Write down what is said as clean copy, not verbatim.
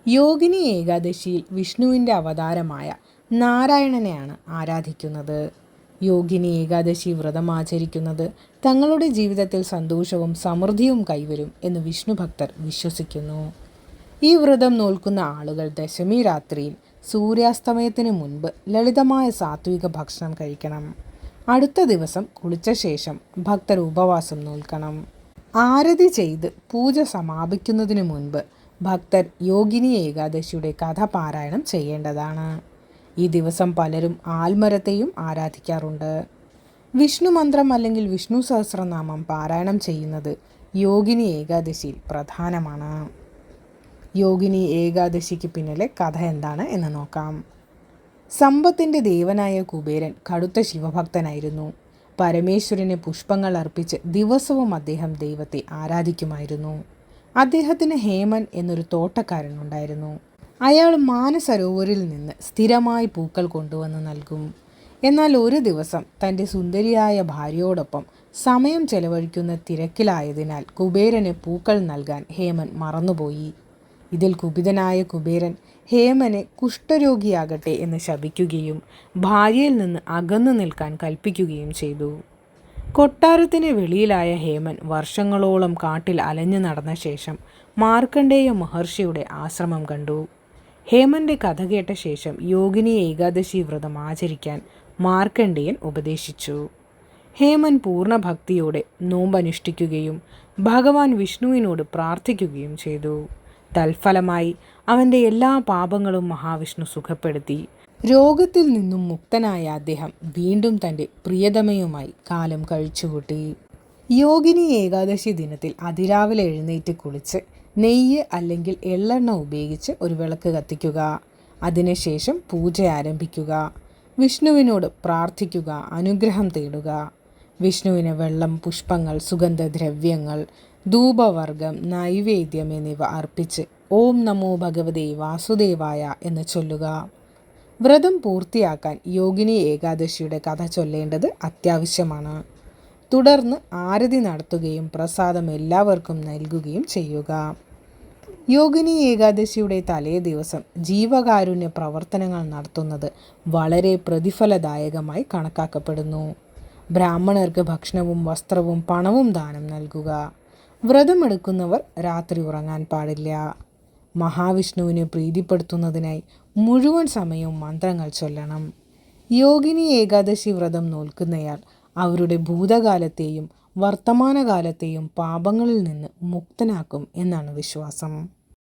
യോഗിനി ഏകാദശിയിൽ വിഷ്ണുവിൻ്റെ അവതാരമായ നാരായണനെയാണ് ആരാധിക്കുന്നത്. യോഗിനി ഏകാദശി വ്രതം ആചരിക്കുന്നത് തങ്ങളുടെ ജീവിതത്തിൽ സന്തോഷവും സമൃദ്ധിയും കൈവരും എന്ന് വിഷ്ണു ഭക്തർ വിശ്വസിക്കുന്നു. ഈ വ്രതം നോൽക്കുന്ന ആളുകൾ ദശമി രാത്രിയിൽ സൂര്യാസ്തമയത്തിന് മുൻപ് ലളിതമായ സാത്വിക ഭക്ഷണം കഴിക്കണം. അടുത്ത ദിവസം കുളിച്ച ശേഷം ഭക്തർ ഉപവാസം നോൽക്കണം. ആരതി ചെയ്ത് പൂജ സമാപിക്കുന്നതിന് മുൻപ് ഭക്തർ യോഗിനി ഏകാദശിയുടെ കഥ പാരായണം ചെയ്യേണ്ടതാണ്. ഈ ദിവസം പലരും ആൽമരത്തെയും ആരാധിക്കാറുണ്ട്. വിഷ്ണു മന്ത്രം അല്ലെങ്കിൽ വിഷ്ണു സഹസ്രനാമം പാരായണം ചെയ്യുന്നത് യോഗിനി ഏകാദശിയിൽ പ്രധാനമാണ്. യോഗിനി ഏകാദശിക്ക് പിന്നിലെ കഥ എന്താണ് എന്ന് നോക്കാം. സമ്പത്തിൻ്റെ ദേവനായ കുബേരൻ കടുത്ത ശിവഭക്തനായിരുന്നു. പരമേശ്വരന് പുഷ്പങ്ങൾ അർപ്പിച്ച് ദിവസവും അദ്ദേഹം ദൈവത്തെ ആരാധിക്കുമായിരുന്നു. അദ്ദേഹത്തിന് ഹേമൻ എന്നൊരു തോട്ടക്കാരനുണ്ടായിരുന്നു. അയാൾ മാനസരോവരിൽ നിന്ന് സ്ഥിരമായി പൂക്കൾ കൊണ്ടുവന്ന് നൽകും. എന്നാൽ ഒരു ദിവസം തൻ്റെ സുന്ദരിയായ ഭാര്യയോടൊപ്പം സമയം ചെലവഴിക്കുന്ന തിരക്കിലായതിനാൽ കുബേരന് പൂക്കൾ നൽകാൻ ഹേമൻ മറന്നുപോയി. ഇതിൽ കുപിതനായ കുബേരൻ ഹേമനെ കുഷ്ഠരോഗിയാകട്ടെ എന്ന് ശപിക്കുകയും ഭാര്യയിൽ നിന്ന് അകന്നു നിൽക്കാൻ കൽപ്പിക്കുകയും ചെയ്തു. കൊട്ടാരത്തിന് വെളിയിലായ ഹേമൻ വർഷങ്ങളോളം കാട്ടിൽ അലഞ്ഞു നടന്ന ശേഷം മാർക്കണ്ഡേയ മഹർഷിയുടെ ആശ്രമം കണ്ടു. ഹേമൻ്റെ കഥ കേട്ട ശേഷം യോഗിനി ഏകാദശി വ്രതം ആചരിക്കാൻ മാർക്കണ്ഡേയൻ ഉപദേശിച്ചു. ഹേമൻ പൂർണ്ണ ഭക്തിയോടെ നോമ്പനുഷ്ഠിക്കുകയും ഭഗവാൻ വിഷ്ണുവിനോട് പ്രാർത്ഥിക്കുകയും ചെയ്തു. തൽഫലമായി അവൻ്റെ എല്ലാ പാപങ്ങളും മഹാവിഷ്ണു സുഖപ്പെടുത്തി. രോഗത്തിൽ നിന്നും മുക്തനായ അദ്ദേഹം വീണ്ടും തൻ്റെ പ്രിയതമയുമായി കാലം കഴിച്ചുകൂട്ടി. യോഗിനി ഏകാദശി ദിനത്തിൽ അതിരാവിലെ എഴുന്നേറ്റ് കുളിച്ച് നെയ്യ് അല്ലെങ്കിൽ എള്ളെണ്ണ ഉപയോഗിച്ച് ഒരു വിളക്ക് കത്തിക്കുക. അതിനുശേഷം പൂജ ആരംഭിക്കുക. വിഷ്ണുവിനോട് പ്രാർത്ഥിക്കുക, അനുഗ്രഹം തേടുക. വിഷ്ണുവിന് വെള്ളം, പുഷ്പങ്ങൾ, സുഗന്ധദ്രവ്യങ്ങൾ, ധൂപവർഗം, നൈവേദ്യം എന്നിവ അർപ്പിച്ച് ഓം നമോ ഭഗവതേ വാസുദേവായ എന്ന് ചൊല്ലുക. വ്രതം പൂർത്തിയാക്കാൻ യോഗിനി ഏകാദശിയുടെ കഥ ചൊല്ലേണ്ടത് അത്യാവശ്യമാണ്. തുടർന്ന് ആരതി നടത്തുകയും പ്രസാദം എല്ലാവർക്കും നൽകുകയും ചെയ്യുക. യോഗിനി ഏകാദശിയുടെ തലേ ദിവസം ജീവകാരുണ്യ പ്രവർത്തനങ്ങൾ നടത്തുന്നത് വളരെ പ്രതിഫലദായകമായി കണക്കാക്കപ്പെടുന്നു. ബ്രാഹ്മണർക്ക് ഭക്ഷണവും വസ്ത്രവും പണവും ദാനം നൽകുക. വ്രതമെടുക്കുന്നവർ രാത്രി ഉറങ്ങാൻ പാടില്ല. മഹാവിഷ്ണുവിനെ പ്രീതിപ്പെടുത്തുന്നതിനായി മുഴുവൻ സമയവും മന്ത്രങ്ങൾ ചൊല്ലണം. യോഗിനി ഏകാദശി വ്രതം നോൽക്കുന്നയാൾ അവരുടെ ഭൂതകാലത്തെയും വർത്തമാനകാലത്തെയും പാപങ്ങളിൽ നിന്ന് മുക്തനാക്കും എന്നാണ് വിശ്വാസം.